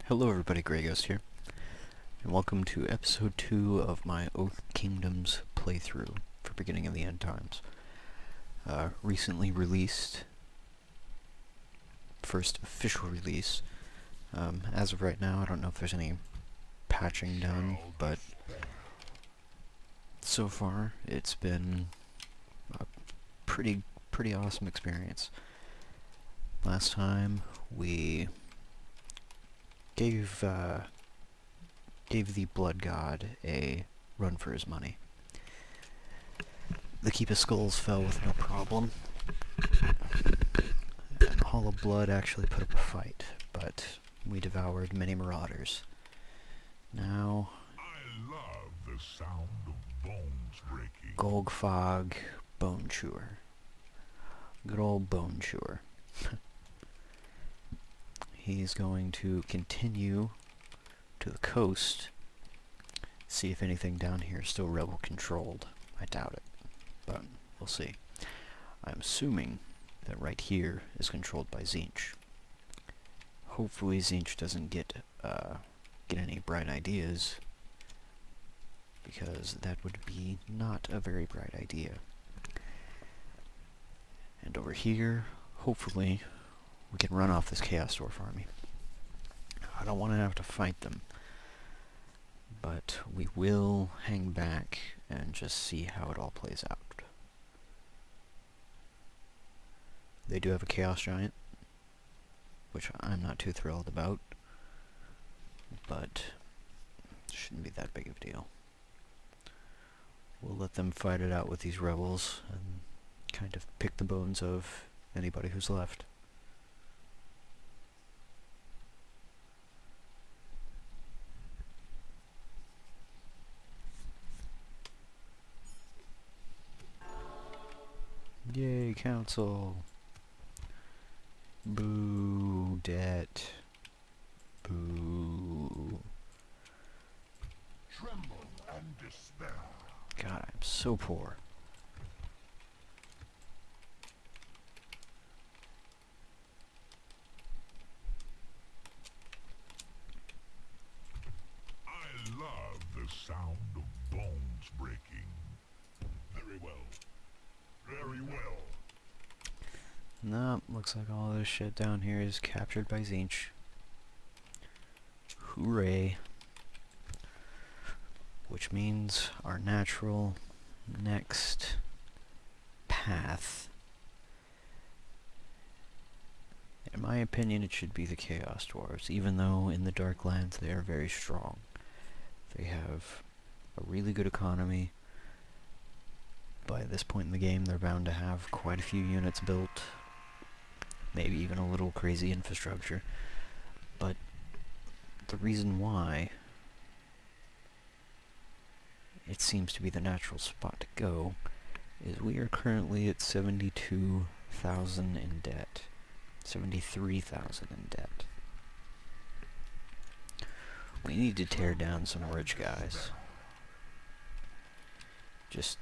Hello everybody, Greasus here, and welcome to episode 2 of my Oath Kingdoms playthrough for Beginning of the End Times. Recently released, first official release. As of right now, I don't know if there's any patching done, but so far it's been a pretty awesome experience. Last time we gave the Blood God a run for his money. The Keep of Skulls fell with no problem, and Hall of Blood actually put up a fight, but we devoured many marauders. Now, I love the sound of bones breaking. Golgfog Bone Chewer. Good old Bone Chewer. He's going to continue to the coast, see if anything down here is still rebel controlled. I doubt it, but we'll see. I'm assuming that right here is controlled by Tzeentch. Hopefully Tzeentch doesn't get any bright ideas, because that would be not a very bright idea. And over here, hopefully, we can run off this Chaos Dwarf army. I don't want to have to fight them, but we will hang back and just see how it all plays out. They do have a Chaos Giant, which I'm not too thrilled about, but it shouldn't be that big of a deal. We'll let them fight it out with these rebels and kind of pick the bones of anybody who's left. Yay, council! Boo, debt. Boo. Tremble and despair. God, I'm so poor. I love the sound of bones breaking. Very well. Very well. Nope, looks like all this shit down here is captured by Tzeentch. Hooray. Which means our natural next path, in my opinion, it should be the Chaos Dwarves, even though in the Darklands they are very strong. They have a really good economy. By this point in the game, they're bound to have quite a few units built, maybe even a little crazy infrastructure. But the reason why it seems to be the natural spot to go is we are currently at 72,000 in debt. 73,000 in debt. We need to tear down some rich guys. Just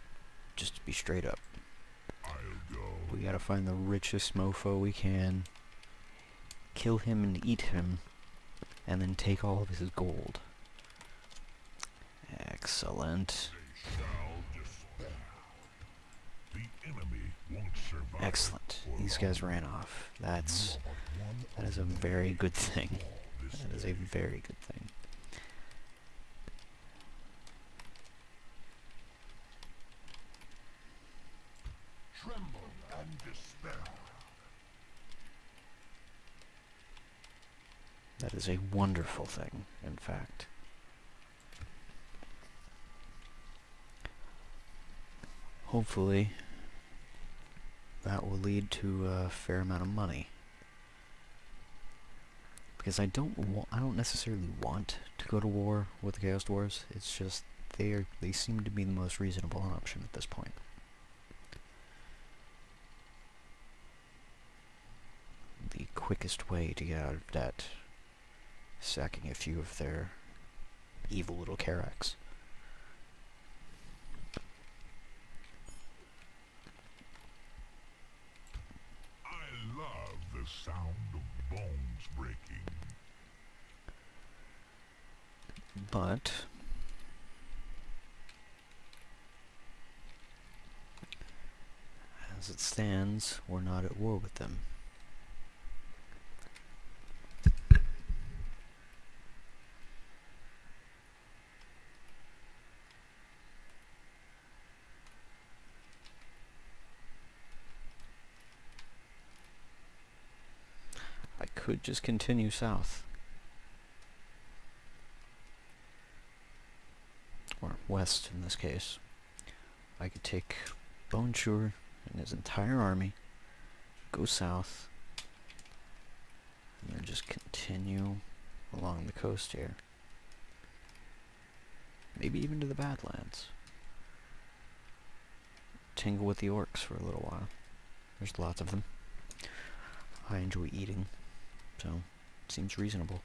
to be straight up. I'll go. We gotta find the richest mofo we can, kill him and eat him, and then take all of his gold. Excellent. They shall despair. The enemy won't survive. Excellent. for These long. guys ran off. That You are but one is a of very good thing. this That is a day. very good thing. Tremble and despair. That is a wonderful thing, in fact. Hopefully, that will lead to a fair amount of money. Because I don't necessarily want to go to war with the Chaos Dwarves. It's just they seem to be the most reasonable option at this point. The quickest way to get out of debt, sacking a few of their evil little Carracks. I love the sound of bones breaking. But as it stands, we're not at war with them. I could just continue south. Or west in this case. I could take Bonjour and his entire army, go south, and then just continue along the coast here. Maybe even to the Badlands. Tingle with the orcs for a little while. There's lots of them. I enjoy eating, so it seems reasonable.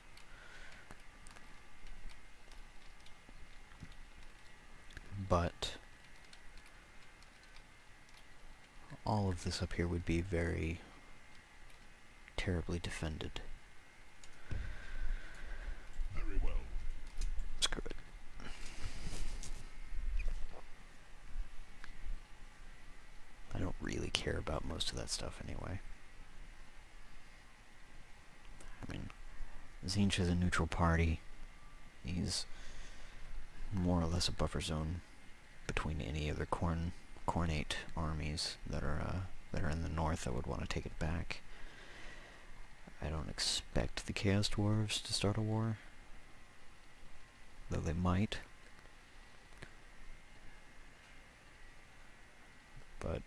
But all of this up here would be very terribly defended. Very well. Screw it. I don't really care about most of that stuff anyway. I mean, Tzeentch is a neutral party. He's more or less a buffer zone between any other Khornate armies that are in the north that would want to take it back. I don't expect the Chaos Dwarves to start a war, though they might. But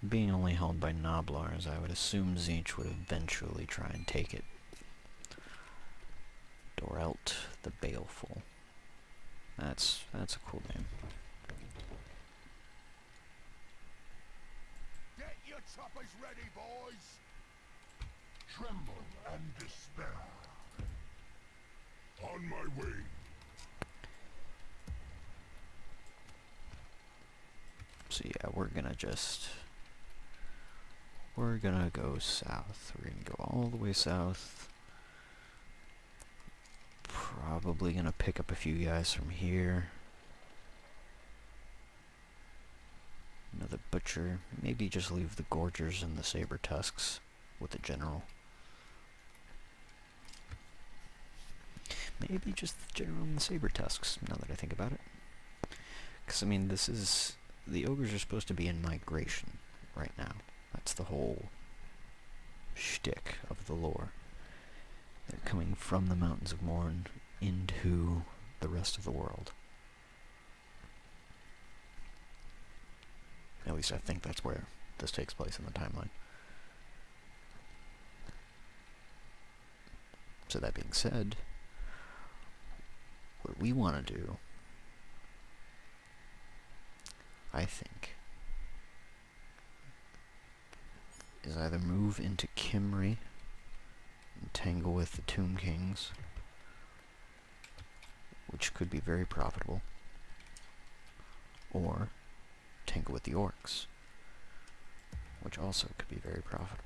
being only held by Noblars, I would assume Tzeentch would eventually try and take it. Dorelt the Baleful. That's a cool name. Get your choppers ready, boys! Tremble and despair. On my way. So yeah, we're gonna go south. We're gonna go all the way south. Probably gonna pick up a few guys from here. Another butcher. Maybe just leave the Gorgers and the Saber Tusks with the general. Maybe just the general and the Saber Tusks, now that I think about it. Because, I mean, the Ogres are supposed to be in migration right now. That's the whole shtick of the lore. They're coming from the Mountains of Morn into the rest of the world. At least I think that's where this takes place in the timeline. So that being said, what we want to do, I think, is either move into Kimry and tangle with the Tomb Kings, which could be very profitable, or tangle with the Orcs, which also could be very profitable.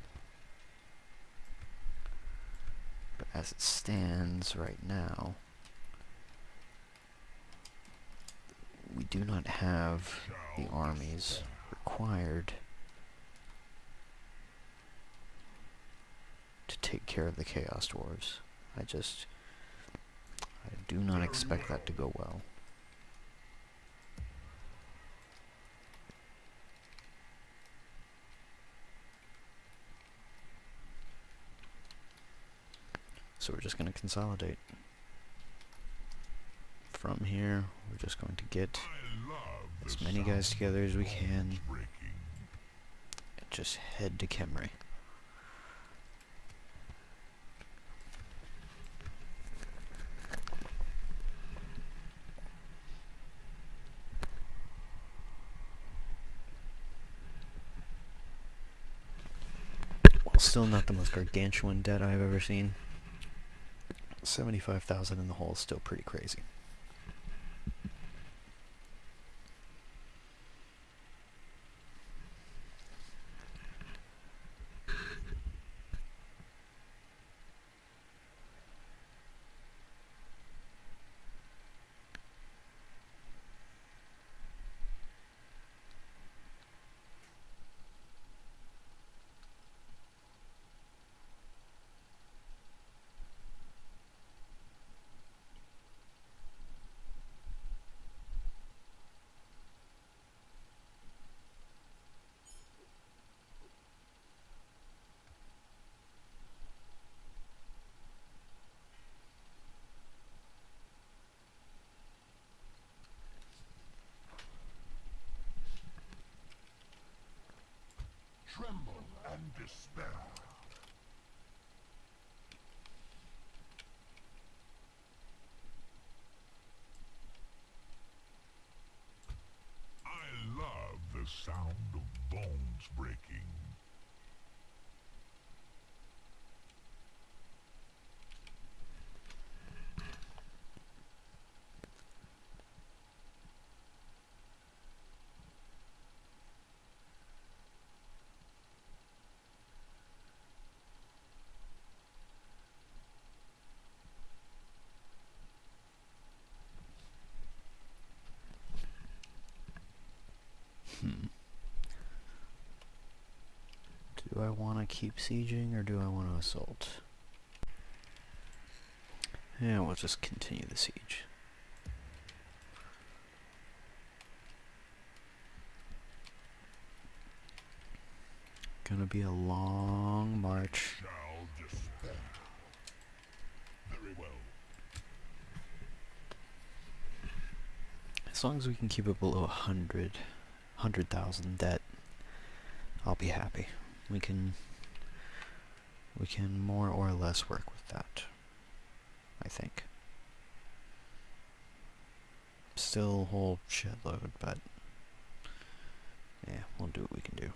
But as it stands right now, we do not have the armies required to take care of the Chaos Dwarves. I do not expect that to go well. So we're just going to consolidate. From here, we're just going to get as many guys together as we can and just head to Kimry. While still not the most gargantuan debt I've ever seen, 75,000 in the hole is still pretty crazy. tremble and despair. I love the sound of bones breaking. Do I want to keep sieging or do I want to assault? Yeah, we'll just continue the siege. Gonna be a long march. Shall despair. Very well. As long as we can keep it below 100,000 debt, I'll be happy. We can more or less work with that, I think. Still a whole shitload, but yeah, we'll do what we can do.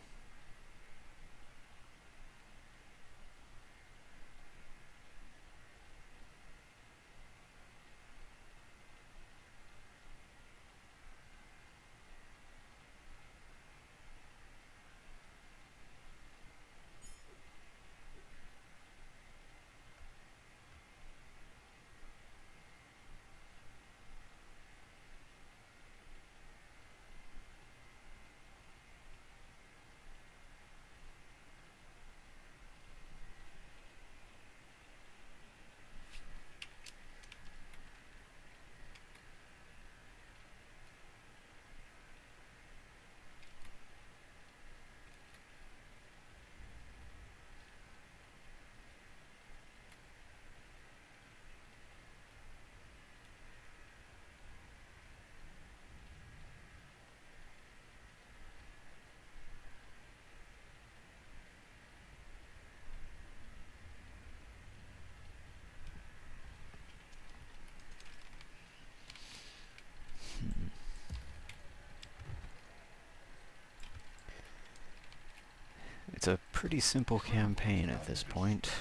It's a pretty simple campaign at this point.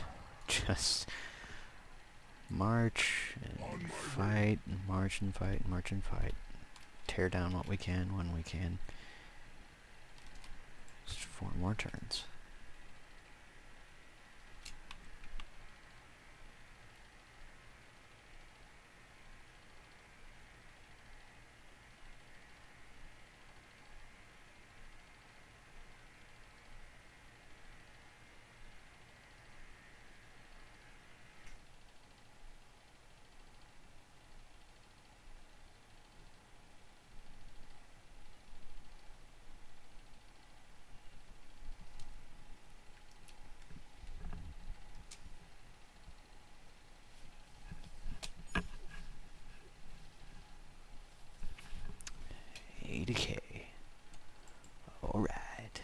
Just march and fight and march and fight and march and fight. Tear down what we can when we can. Just 4 more turns. $80K. Alright.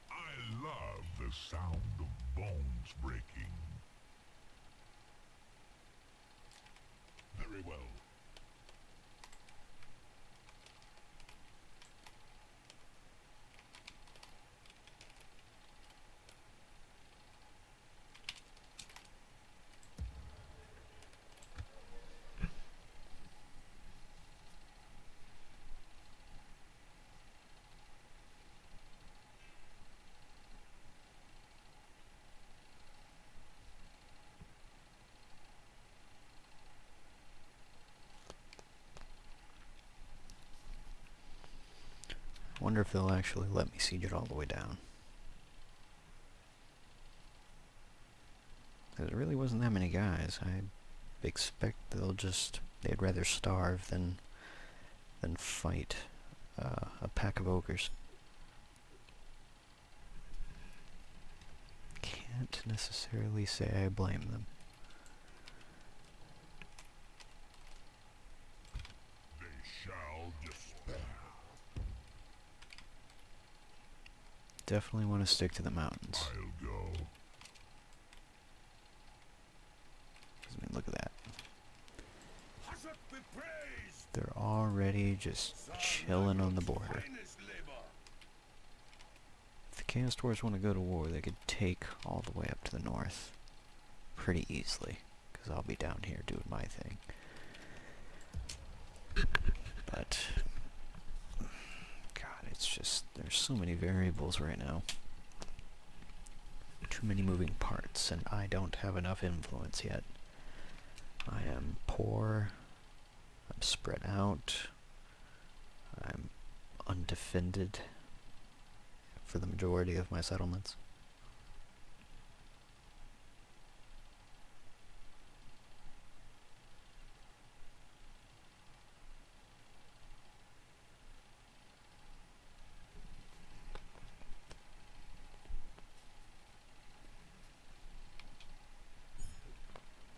I love the sound of bones breaking. Very well. Wonder if they'll actually let me siege it all the way down. Because there really wasn't that many guys. I expect they'd rather starve than fight a pack of ogres. Can't necessarily say I blame them. They shall despair. Definitely want to stick to the mountains. I'll go. 'Cause, I mean, look at that. They're already just chilling on the border. If the Chaos Dwarves want to go to war, they could take all the way up to the north pretty easily, because I'll be down here doing my thing. But, God, it's just, there's so many variables right now. Too many moving parts, and I don't have enough influence yet. I am poor, I'm spread out, I'm undefended for the majority of my settlements.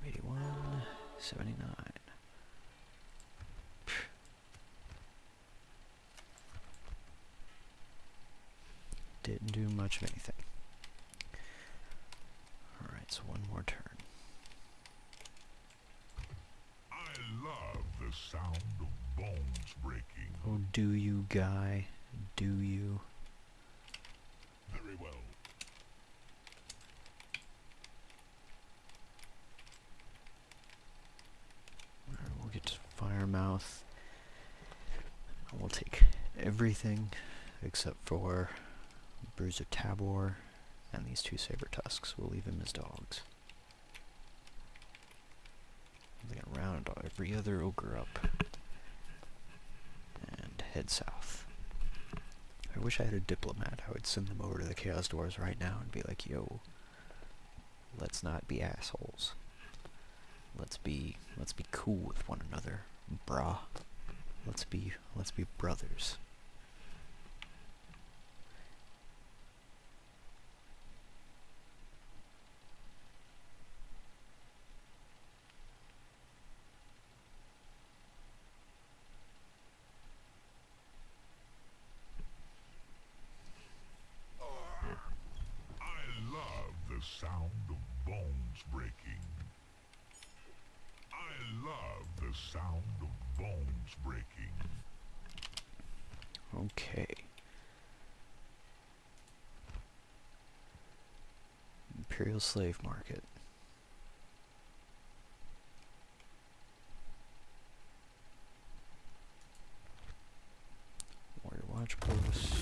$81, $79. Didn't do much of anything. Alright, so one more turn. I love the sound of bones breaking. Oh, do you, guy? Do you? Very well. Alright, we'll get to Firemouth. We'll take everything except for Bruiser Tabor and these two Saber Tusks. We'll leave them as dogs. I'm gonna round every other ogre up and head south. I wish I had a diplomat. I would send them over to the Chaos Dwarves right now and be like, yo, let's not be assholes. Let's be cool with one another, brah. Let's be brothers. I love the sound of bones breaking. I love the sound of bones breaking. Okay. Imperial Slave Market. Warrior Watch Post.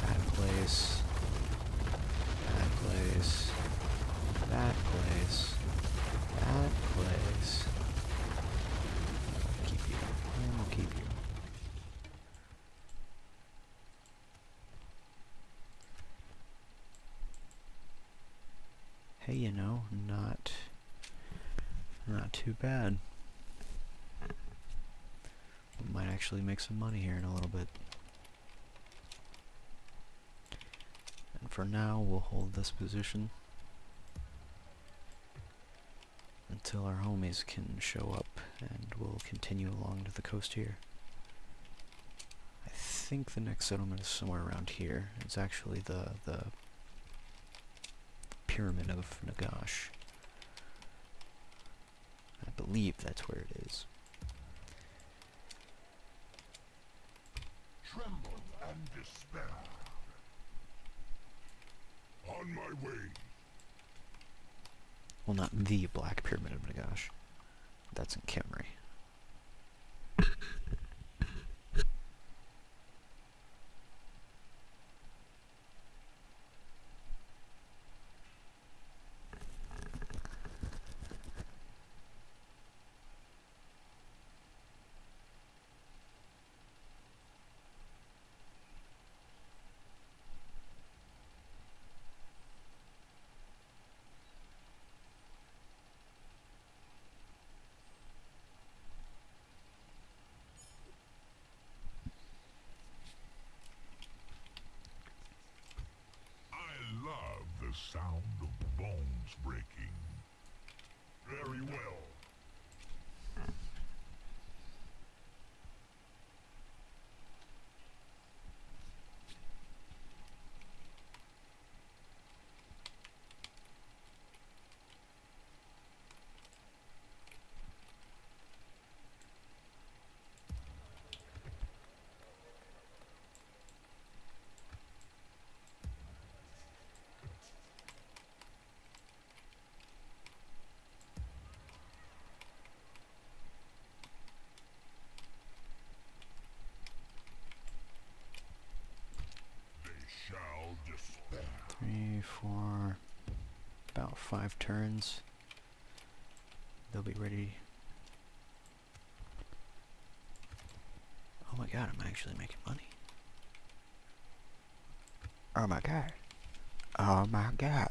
Bad place. Bad place. Bad place. Bad place. Keep you. And we'll keep you. Hey, you know, not too bad. We might actually make some money here in a little bit. And for now, we'll hold this position until our homies can show up, and we'll continue along to the coast here. I think the next settlement is somewhere around here. It's actually the Pyramid of Nagash. I believe that's where it is. Tremble and despair. On my way. Well, not the Black Pyramid of Nagash. That's in Khemri. Very well. Shall despair. 3, 4, about 5 turns. They'll be ready. Oh my god, I'm actually making money. Oh my god. Oh my god.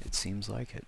It seems like it.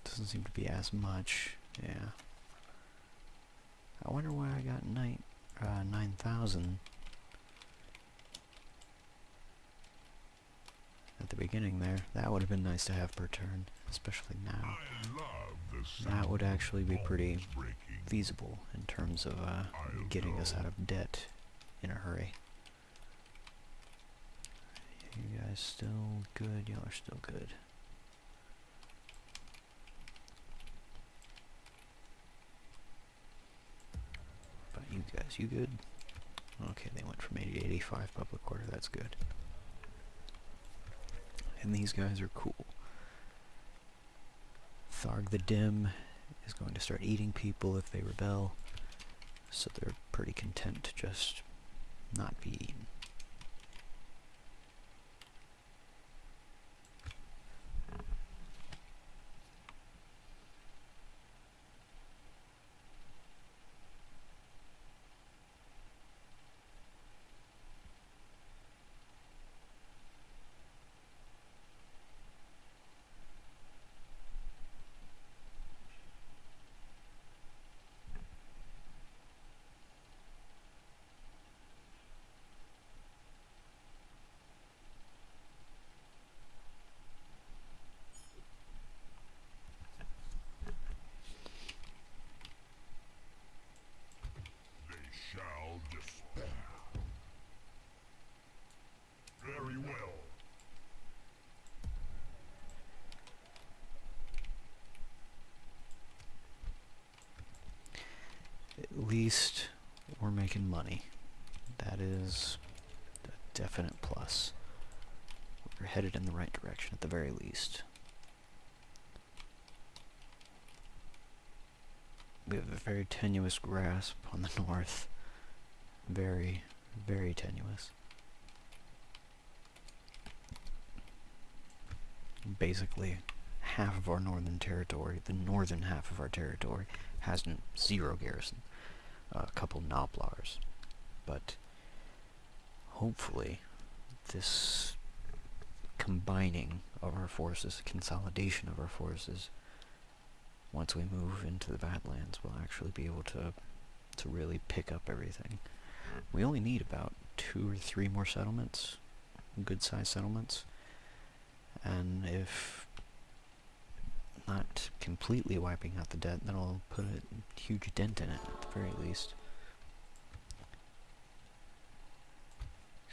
Doesn't seem to be as much. Yeah. I wonder why I got 9,000 at the beginning there. That would have been nice to have per turn, especially now. I love the sound That would actually be of pretty bones breaking. feasible in terms of getting us out of debt in a hurry. You guys still good? Y'all are still good. But you guys, you good? Okay, they went from 80 to 85 public order, that's good. And these guys are cool. Tharg the Dim is going to start eating people if they rebel, so they're pretty content to just not be eaten. Shall despair. Very well. At least we're making money. That is a definite plus. We're headed in the right direction at the very least. We have a very tenuous grasp on the north. Very, very tenuous. Basically, half of our northern territory, the northern half of our territory, has 0 garrison. A couple Noblars. But hopefully, this combining of our forces, consolidation of our forces, once we move into the Badlands, we'll actually be able to really pick up everything. We only need about 2 or 3 more settlements, good-sized settlements, and if not completely wiping out the debt, then I'll put a huge dent in it at the very least.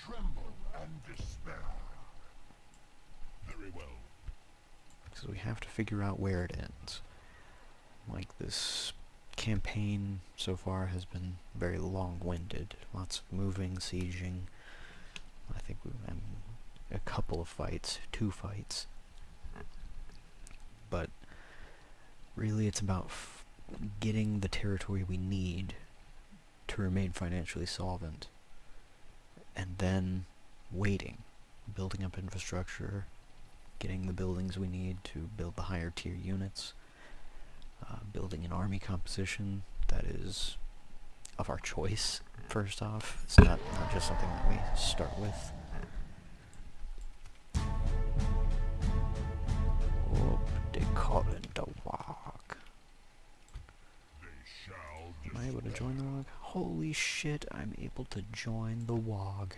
Tremble and despair. Very well. So we have to figure out where it ends. Like, this campaign so far has been very long-winded. Lots of moving, sieging. I think a couple of fights, 2 fights. But really it's about getting the territory we need to remain financially solvent, and then waiting, building up infrastructure, getting the buildings we need to build the higher tier units, building an army composition that is of our choice, first off. It's not just something that we start with. Oh, they call it the Wog. Am I able to join the Wog? Holy shit, I'm able to join the Wog.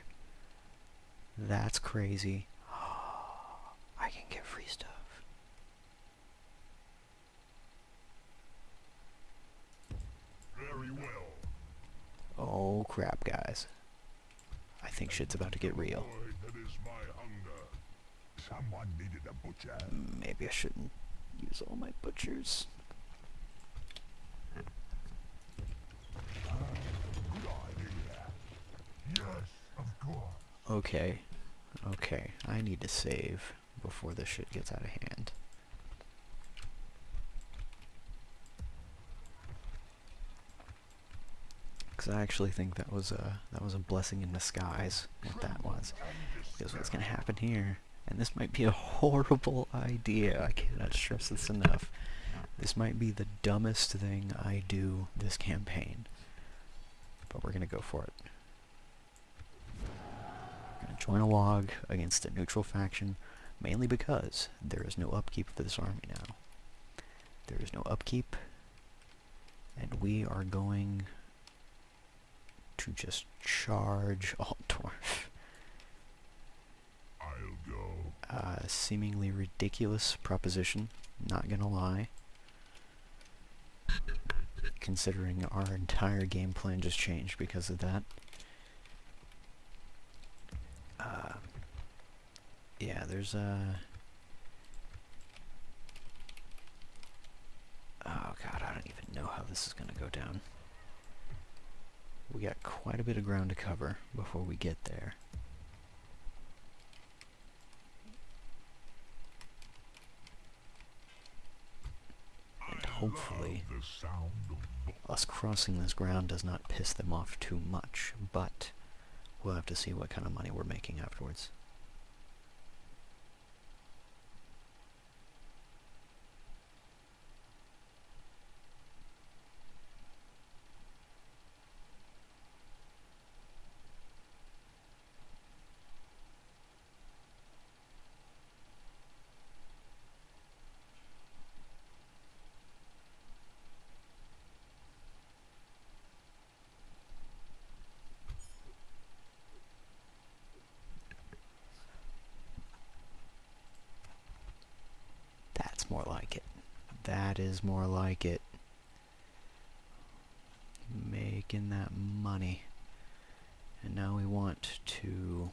That's crazy. I can get free stuff. Very well. Oh crap, guys. I think shit's about to get real. That is my hunger. Someone needed a butcher. Maybe I shouldn't use all my butchers. Good idea. Yes, of course. Okay. Okay. I need to save before this shit gets out of hand. Because I actually think that was a blessing in disguise, what that was. Because what's going to happen here, and this might be a horrible idea, I cannot stress this enough. This might be the dumbest thing I do this campaign. But we're going to go for it. We're going to join a log against a neutral faction, mainly because there is no upkeep for this army now. There is no upkeep, and we are going to just charge Altdorf. I'll go. Seemingly ridiculous proposition, not gonna lie. Considering our entire game plan just changed because of that. Yeah, there's a... Oh god, I don't even know how this is gonna go down. We got quite a bit of ground to cover before we get there. And hopefully, us crossing this ground does not piss them off too much, but we'll have to see what kind of money we're making afterwards. That's more like it. That is more like it. Making that money. And now we want to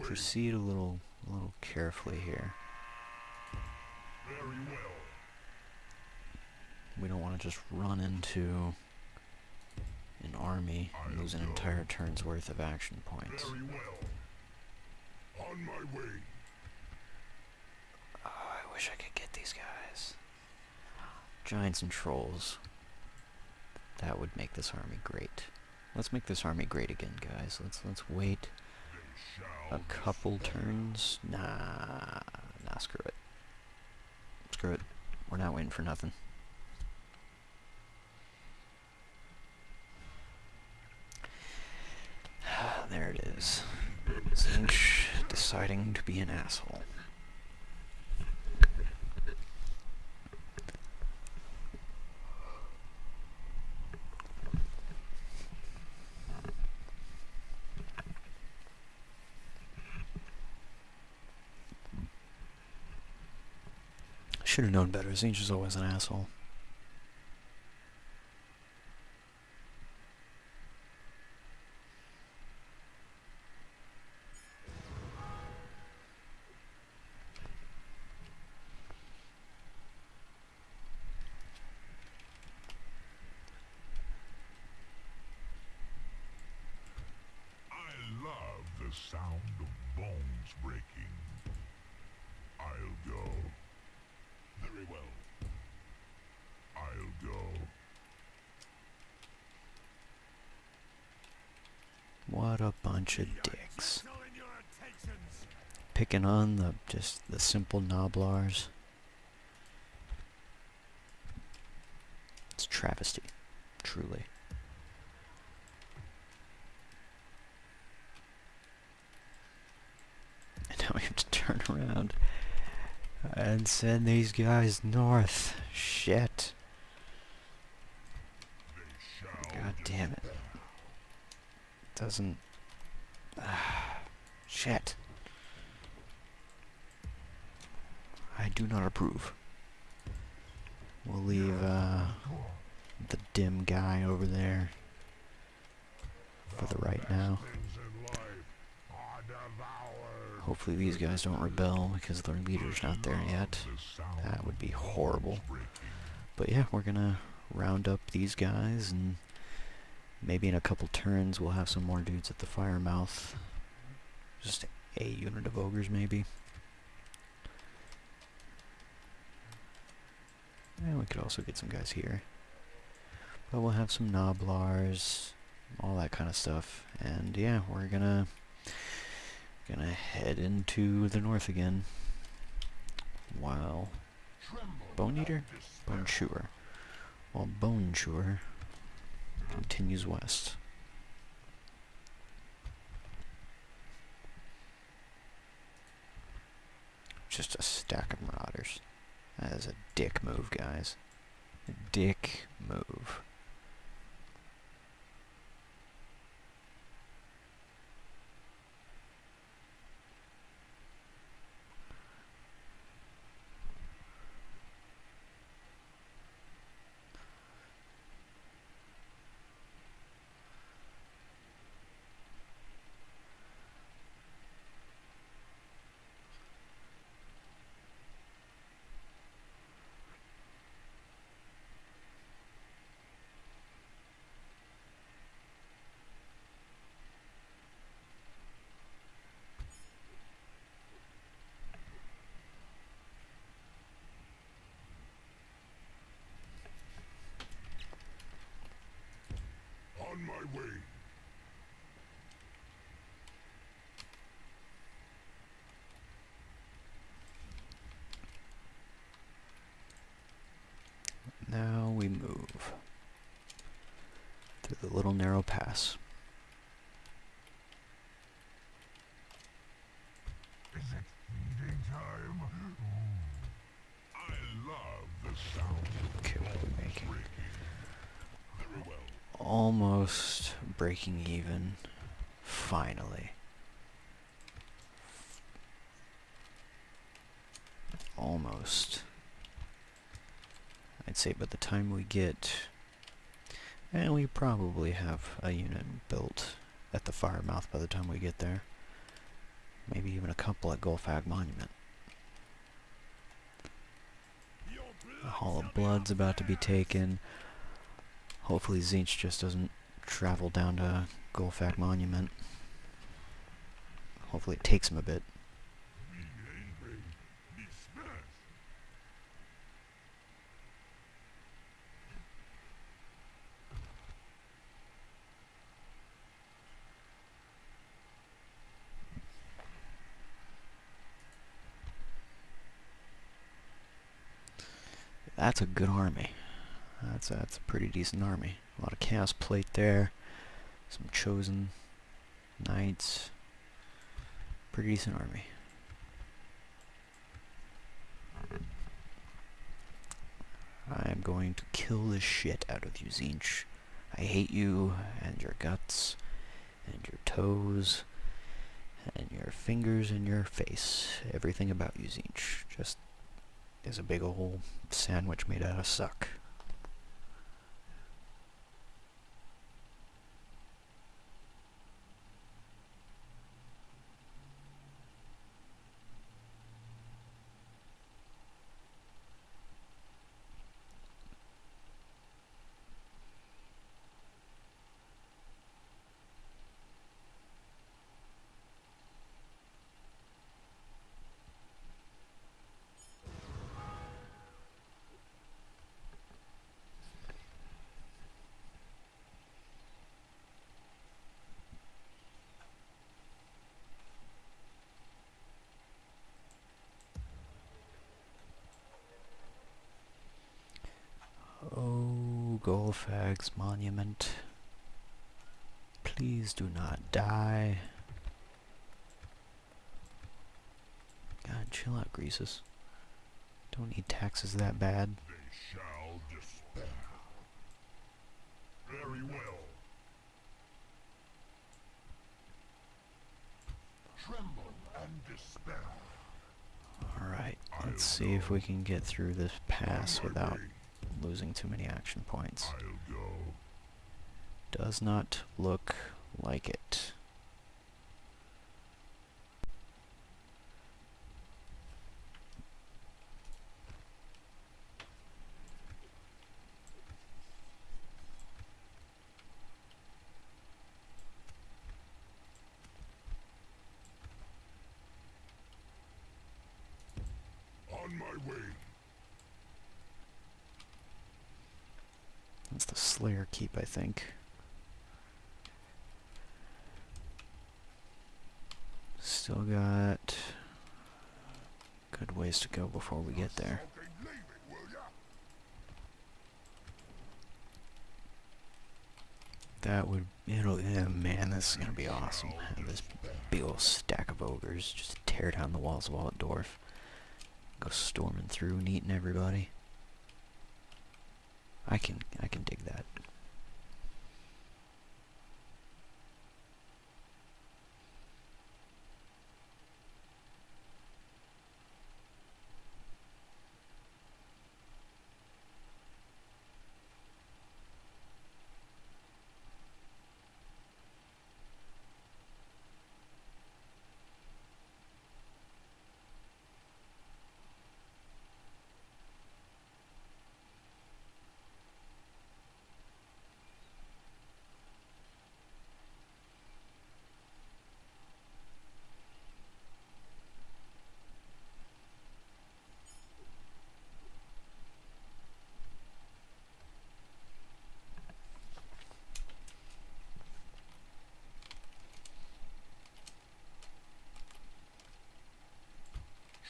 proceed a little carefully here. Very well. We don't want to just run into an army and lose an entire turn's worth of action points. Very well. On my way. Oh, I wish I could get these guys. Giants and trolls. That would make this army great. Let's make this army great again, guys. Let's wait a couple turns. Nah, screw it. Screw it. We're not waiting for nothing. There it is. Zinch deciding to be an asshole. Should have known better. Zinch is always an asshole. I love the sound of bones breaking. I'll go. Very well. I'll go. What a bunch of dicks. picking on just the simple Noblars. It's a travesty, truly. And now we have to turn around and send these guys north. Shit. God damn it. Doesn't... shit. I do not approve. We'll leave the dim guy over there for the right now. Hopefully these guys don't rebel because their leader's not there yet. That would be horrible. But yeah, we're gonna round up these guys, and maybe in a couple turns we'll have some more dudes at the fire mouth. Just a unit of ogres maybe. And we could also get some guys here. But we'll have some Noblars, all that kind of stuff. And yeah, we're gonna head into the north again. While Bone Eater? Bone Chewer. While Bone Chewer continues west. Just a stack of Marauders. That is a dick move, guys. A dick move. On my way. Now we move through the little narrow pass. Is it feeding time? I love the sound Okay, what are we making? breaking. Very well. Almost breaking even. Finally. Almost. I'd say by the time we get... And we probably have a unit built at the fire mouth by the time we get there. Maybe even a couple at Gulfag Monument. The Hall of Blood's about to be taken. Hopefully Zinch just doesn't travel down to Gulfag Monument. Hopefully it takes him a bit. That's a good army. That's a pretty decent army. A lot of Chaos Plate there. Some Chosen Knights. Pretty decent army. I am going to kill the shit out of you, Zinch. I hate you, and your guts, and your toes, and your fingers, and your face. Everything about you, Zinch. Just is a big old sandwich made out of suck. To Golfag's monument. Please do not die. God, chill out, Greasus. Don't need taxes that bad. They shall despair. Very well. Tremble and despair. Alright, let's see if we can get through this pass without losing too many action points. I'll go. Does not look like it. On my way. That's the Slayer Keep, I think. Still got good ways to go before we get there. Okay, leave it, will ya? That would, yeah, man, this is gonna be awesome. Have this big old stack of ogres just tear down the walls of Altdorf. Go storming through and eating everybody. I can dig that.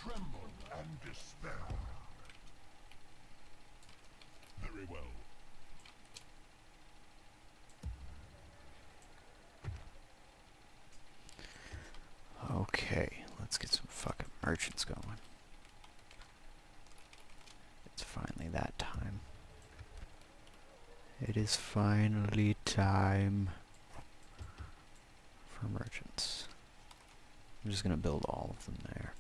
Tremble and despair. Very well. Okay, let's get some fucking merchants going. It's finally that time. It is finally time for merchants. I'm just gonna build all of them there.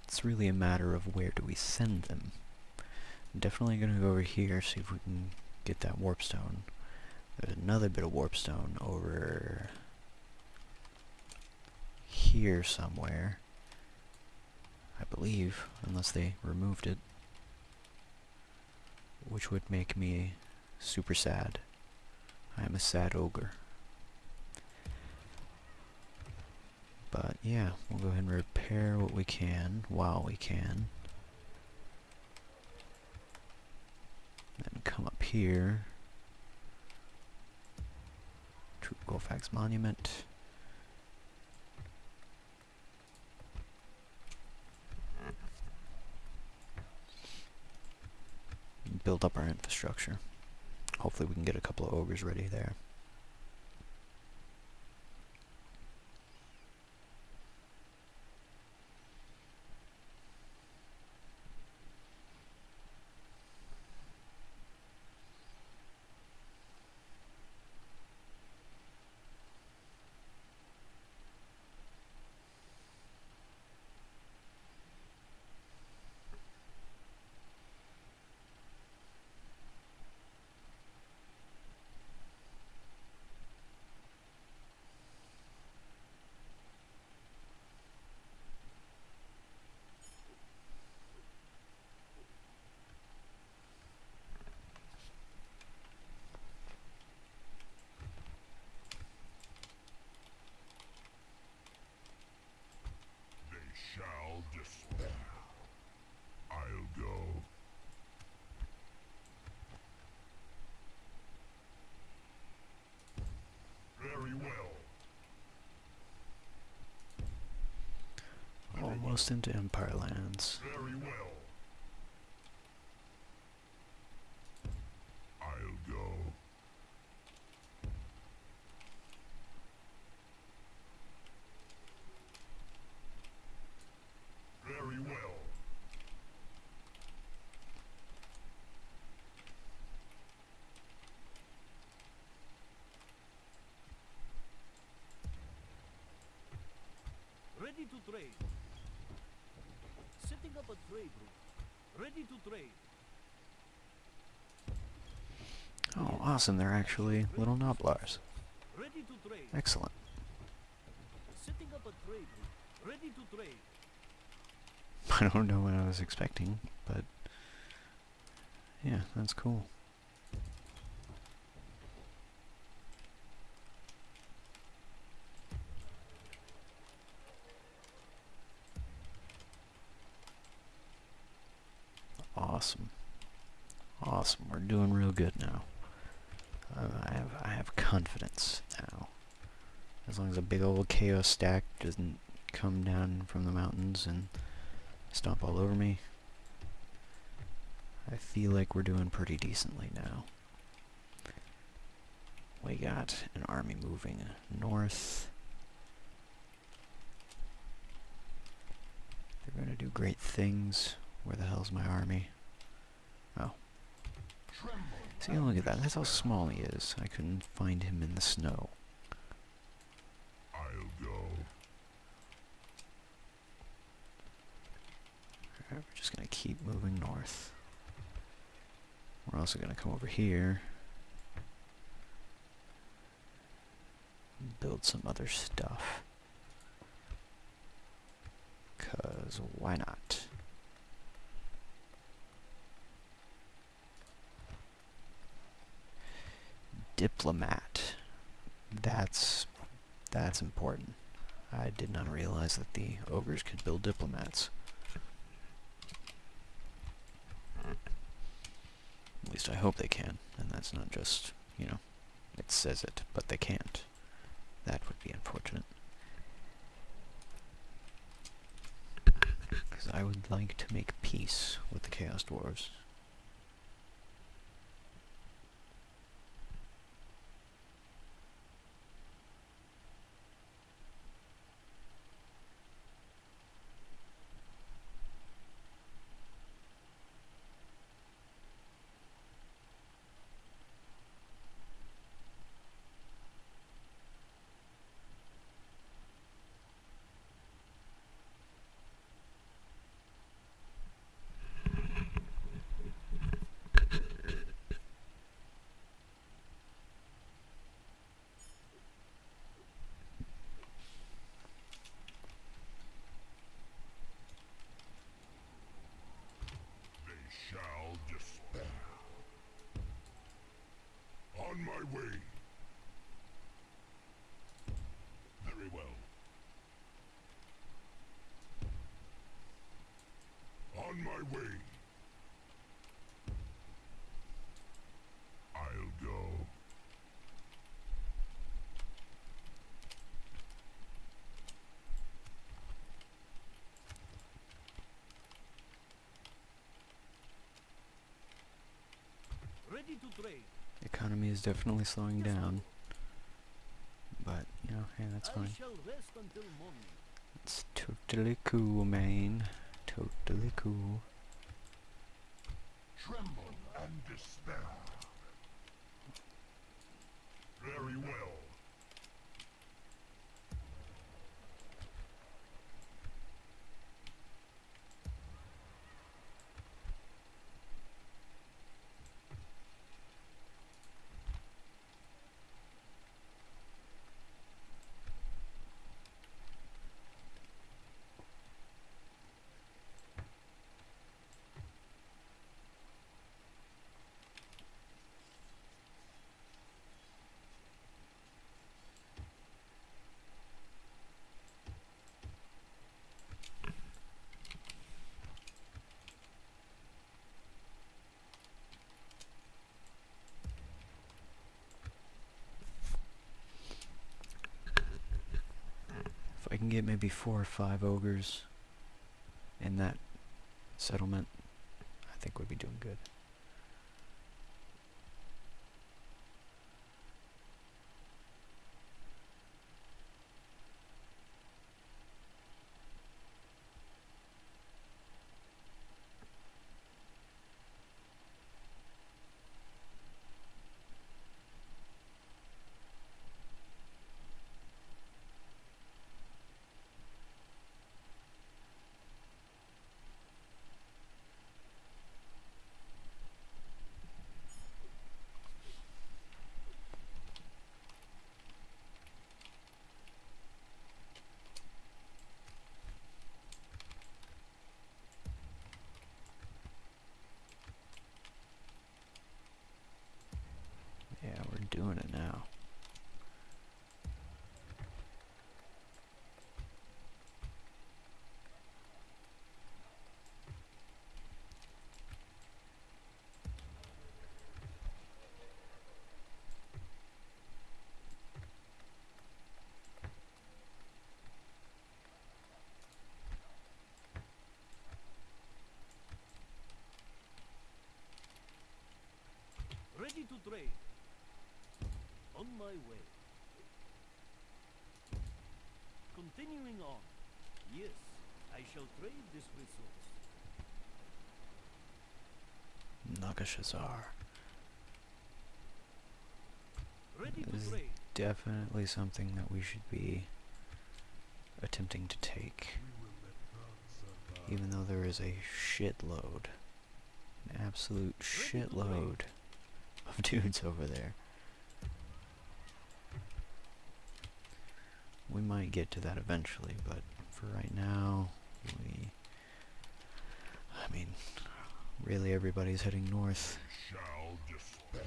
It's really a matter of where do we send them. I'm definitely gonna go over here, see if we can get that warpstone. There's another bit of warpstone over here somewhere, I believe, unless they removed it, which would make me super sad. I am a sad ogre. But yeah, we'll go ahead and repair what we can while we can. Then come up here to Golfag's monument. Build up our infrastructure. Hopefully we can get a couple of ogres ready there. almost into Empire lands. Very well. I'll go. Very well. Ready to trade. Setting up a trade route. Ready to trade. Oh, awesome, they're actually little Noblars. Ready to trade. Excellent. Setting up a trade route. Ready to trade. I don't know what I was expecting, but yeah, that's cool. Awesome. Awesome, we're doing real good now. I have confidence now. As long as a big old chaos stack doesn't come down from the mountains and stomp all over me, I feel like we're doing pretty decently now. We got an army moving north. They're gonna do great things. Where the hell's my army? Oh. See, look at that. That's how small he is. I couldn't find him in the snow. I'll go. Alright, we're just gonna keep moving north. We're also gonna come over here. And build some other stuff. 'Cause why not? Diplomat. That's important. I did not realize that the ogres could build diplomats. At least I hope they can, and that's not just, you know, it says it, but they can't. That would be unfortunate. Because I would like to make peace with the Chaos Dwarves. Shall despair. On my way. Very well. On my way. I'll go. Ready to trade. The economy is definitely slowing down. But, you know, hey, that's I fine. shall rest until morning. It's totally cool, man. Totally cool. Tremble and despair. Very well. If I can get maybe 4 or 5 ogres, in that settlement, I think we'd be doing good. Yeah, we're doing it now. Ready to trade. On my way. Continuing on. Yes, I shall trade this resource. Nagashazar. Ready This is to trade. definitely something that we should be attempting to take. Even though there is a shitload, an absolute shitload of dudes over there. We might get to that eventually, but for right now, I mean, really everybody's heading north, Shall despair.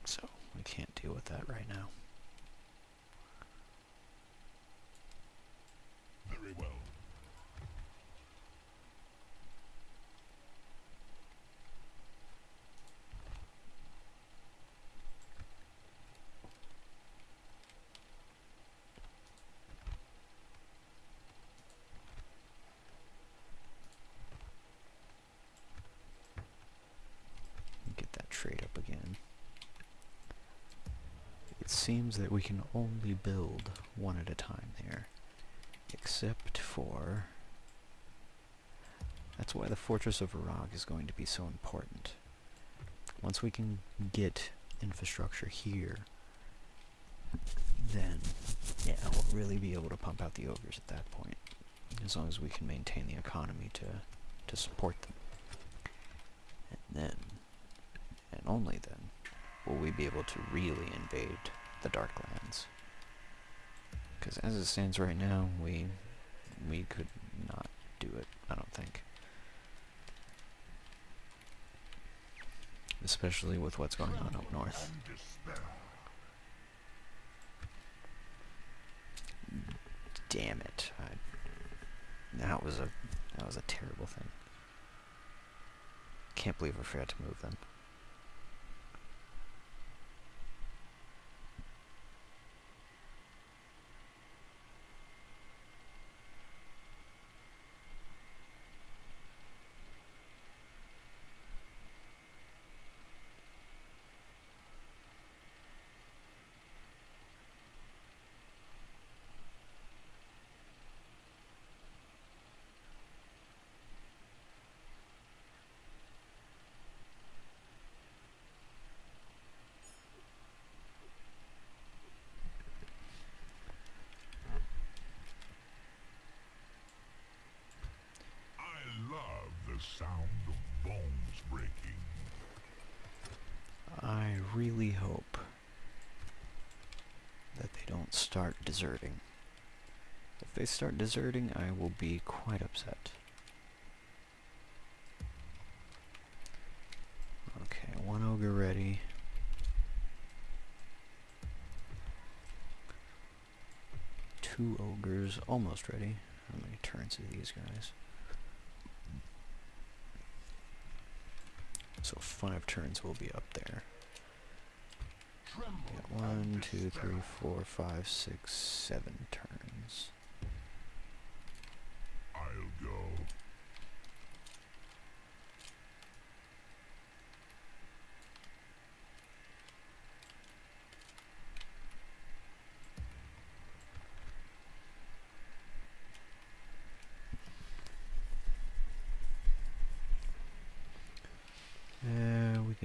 so we can't deal with that right now. Very well. Get that trade up again. It seems that we can only build one at a time here, except for... That's why the Fortress of Iraq is going to be so important. Once we can get infrastructure here, then, yeah, we'll really be able to pump out the ogres at that point, as long as we can maintain the economy to support them. And then, and only then, will we be able to really invade the Darklands. Because as it stands right now, we could not do it, I don't think. Especially with what's going on up north. And despair. Damn it. That was a terrible thing. Can't believe I forgot to move them. I love the sound of bones breaking. I really hope that they don't start deserting. If they start deserting, I will be quite upset. Okay, one ogre ready. Two ogres almost ready. How many turns are these guys? So 5 turns will be up there. Tremble Got 1, 2, 3, 4, 5, 6, 7 turns. I'll go.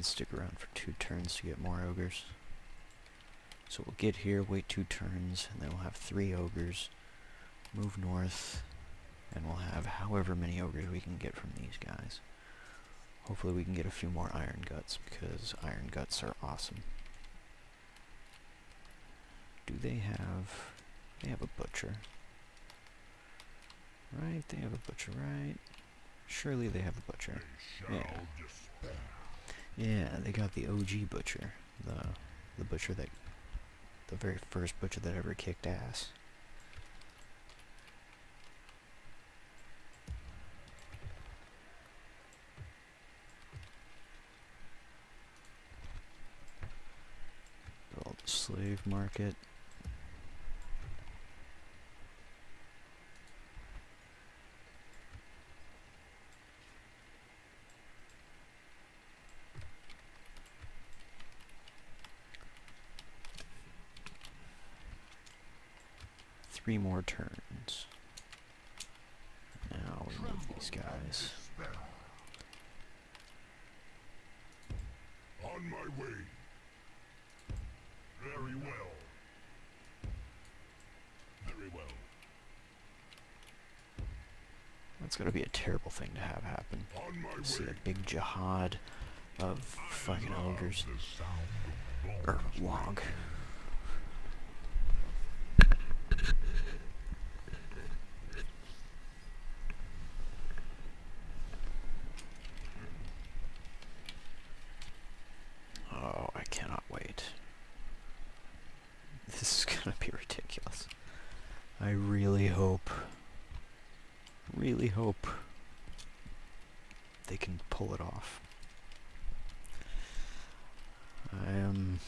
can stick around for 2 turns to get more ogres. So we'll get here, wait 2 turns, and then we'll have 3 ogres, move north, and we'll have however many ogres we can get from these guys. Hopefully we can get a few more iron guts, because iron guts are awesome. Do they have... They have a butcher. Right, they have a butcher, right? Surely they have a butcher. Yeah. Yeah, they got the OG butcher. The butcher that... The very first butcher that ever kicked ass. Build a slave market. Three more turns. Now we move these guys. On my way. Very well. Very well. That's gonna be a terrible thing to have happen. On my See way. a big jihad of fucking ogres. The sound of Or bones log. Oh, I cannot wait. This is gonna be ridiculous. I really hope they can pull it off. I don't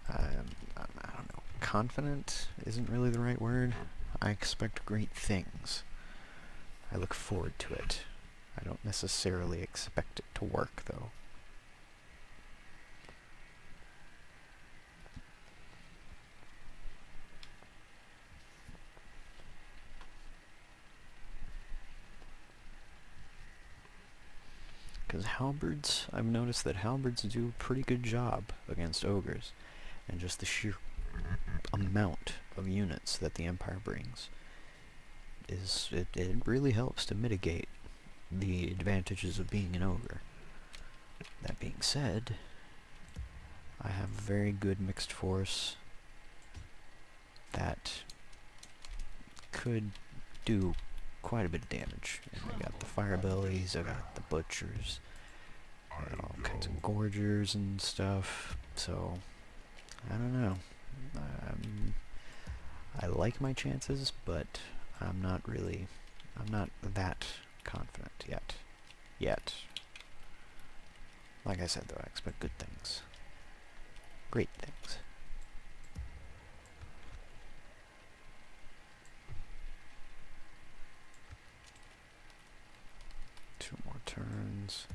know, confident isn't really the right word. I expect great things. I look forward to it. I don't necessarily expect it to work, though. Because halberds, I've noticed that halberds do a pretty good job against ogres, and just the sheer amount of units that the Empire brings it really helps to mitigate the advantages of being an ogre. That being said, I have a very good mixed force that could do quite a bit of damage. And I got the fire bellies, I got the butchers, I got all kinds of gorgers and stuff, so I don't know. I like my chances, but I'm not that confident yet. Like I said, though, I expect good things. Great things. Two more turns.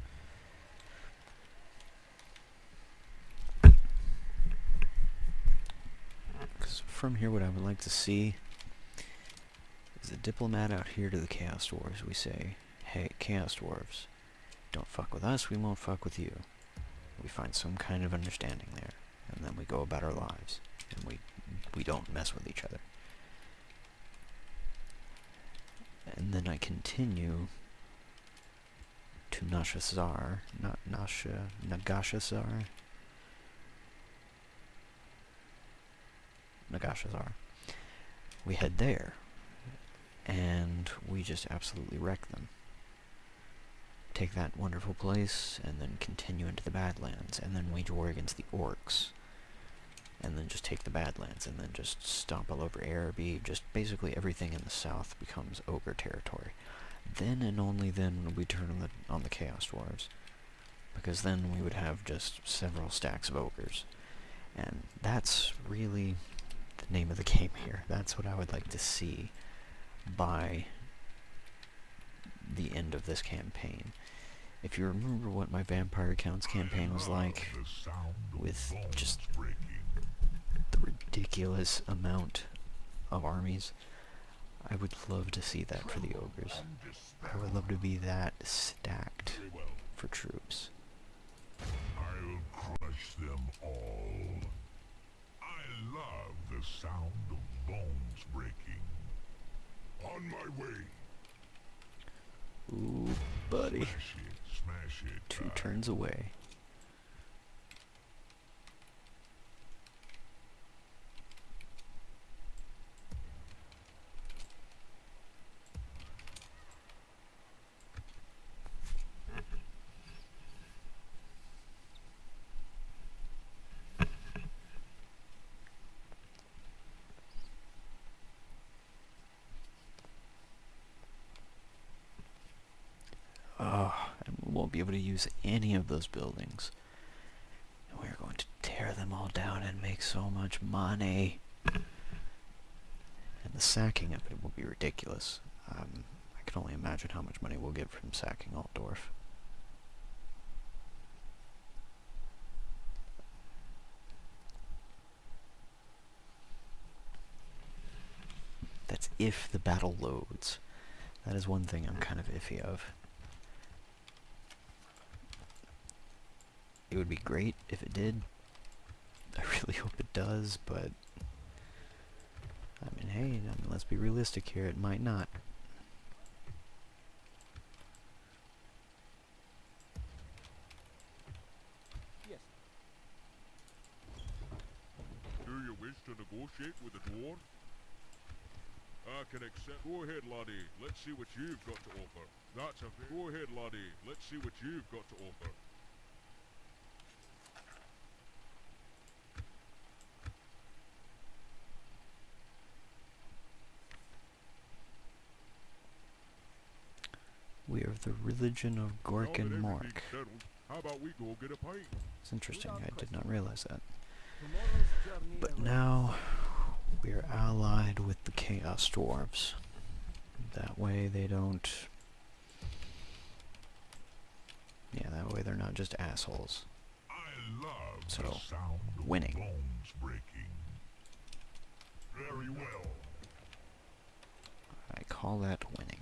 Because from here, what I would like to see is a diplomat out here to the Chaos Dwarves. We say, hey, Chaos Dwarves, don't fuck with us, we won't fuck with you. We find some kind of understanding there, and then we go about our lives, and we don't mess with each other. And then I continue to Nagashazar. We head there, and we just absolutely wreck them. Take that wonderful place, and then continue into the Badlands, and then wage war against the Orcs, and then just take the Badlands, and then just stomp all over Araby. Just basically everything in the south becomes ogre territory. Then and only then would we turn on the Chaos Dwarves, because then we would have just several stacks of ogres. And that's really the name of the game here. That's what I would like to see by the end of this campaign. If you remember what my Vampire Accounts campaign was like, with just the ridiculous amount of armies, I would love to see that for the ogres. I would love to be that stacked Very well. for troops. I'll crush them all. I love the sound of bones breaking. On my way. Ooh, buddy. Smash it. 2 turns away. Oh, and we won't be able to use any of those buildings. And we're going to tear them all down and make so much money. And the sacking of it will be ridiculous. I can only imagine how much money we'll get from sacking Altdorf. That's if the battle loads. That is one thing I'm kind of iffy of. It would be great if it did. I really hope it does, but I mean, hey, let's be realistic here. It might not. Yes. Do you wish to negotiate with the dwarf? I can accept. Go ahead, laddie. Let's see what you've got to offer. That's a very... Go ahead, laddie. Let's see what you've got to offer. We are of the religion of Now Gork that and everything's Mork. settled, how about we go get a pint? It's interesting, I did not realize that. Tomorrow's journey But awaits. now, we are allied with the Chaos Dwarves. That way they don't... Yeah, that way they're not just assholes. I love So, the sound of winning. bones breaking. Very well. I call that winning.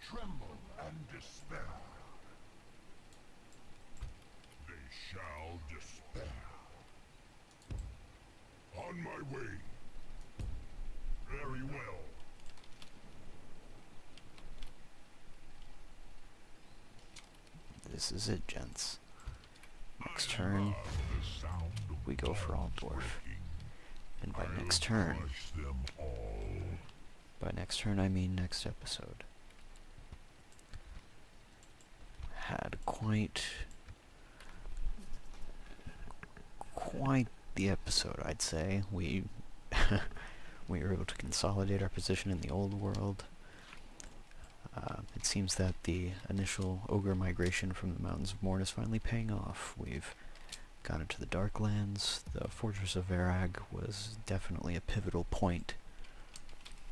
Tremble and despair. They shall despair. On my way. Very well. This is it, gents. Next I turn, love the sound of we go for bones Altdorf. breaking. And by I'll next turn, crush them all. I mean next episode. Had quite the episode, I'd say. We we were able to consolidate our position in the old world. It seems that the initial ogre migration from the Mountains of Morn is finally paying off. We've got into the Darklands. The Fortress of Varag was definitely a pivotal point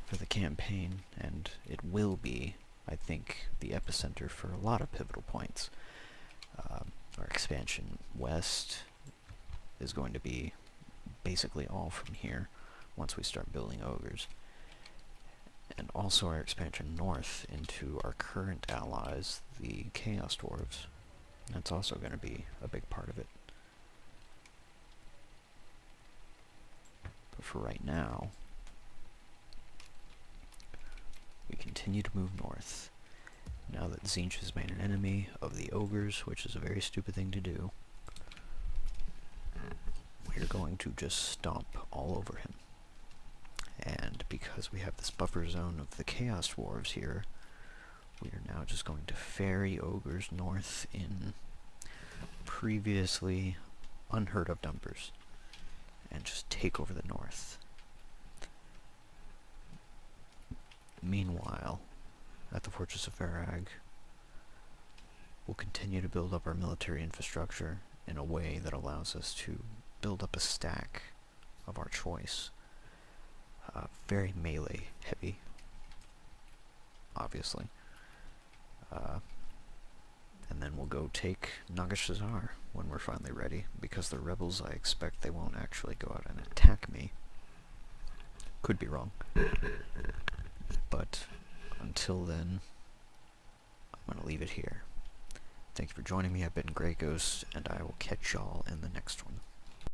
for the campaign, and it will be, I think, the epicenter for a lot of pivotal points. Our expansion west is going to be basically all from here once we start building ogres. And also our expansion north into our current allies, the Chaos Dwarves. That's also going to be a big part of it. But for right now, we continue to move north. Now that Tzeentch has made an enemy of the ogres, which is a very stupid thing to do, we're going to just stomp all over him. And because we have this buffer zone of the Chaos Dwarves here, we are now just going to ferry ogres north in previously unheard of numbers and just take over the north. Meanwhile, at the Fortress of Varag, we'll continue to build up our military infrastructure in a way that allows us to build up a stack of our choice. Very melee heavy, obviously. And then we'll go take Nagashazar when we're finally ready, because the rebels, I expect they won't actually go out and attack me. Could be wrong. But until then, I'm going to leave it here. Thank you for joining me. I've been Greasus, and I will catch y'all in the next one.